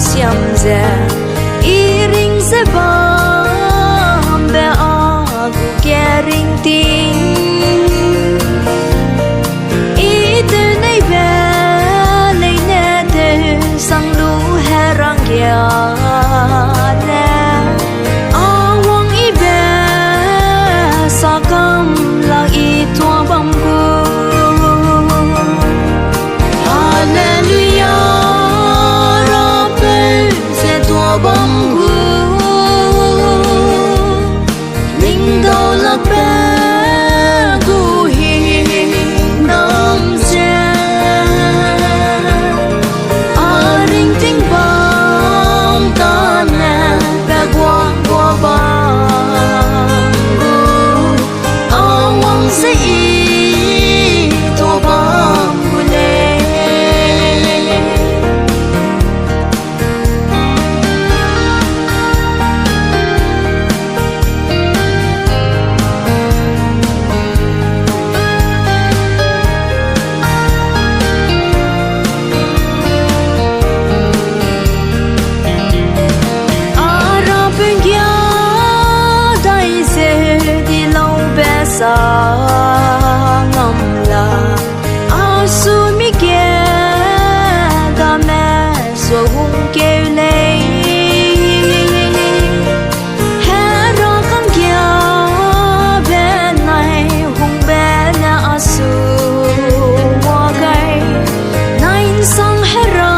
siam ze iring se bam be a gu kering ting ite nei be lei ne te sang lu herang ya ne awang i be sakam la i tua bam gu bông linh đâu lạc bé gu hi nam che a ring ting bông ta nè bé qua qua bông a wang se i to bông sa ngam la a su mi ke da me so hung ke le ha ro kan kya be nai hung be na a su wa gai nine sang hera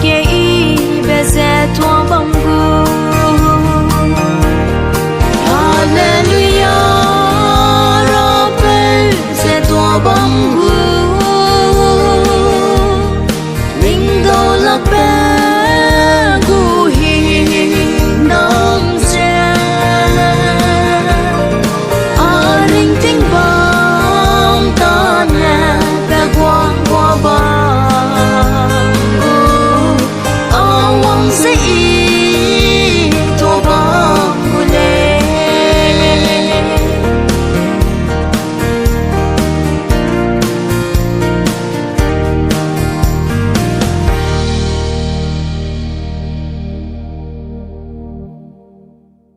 ke I be ze tua bam gu bông gu linh đâu lạc bé gu hi nam che a ring ting bông ta nè bé qua qua bông a wang se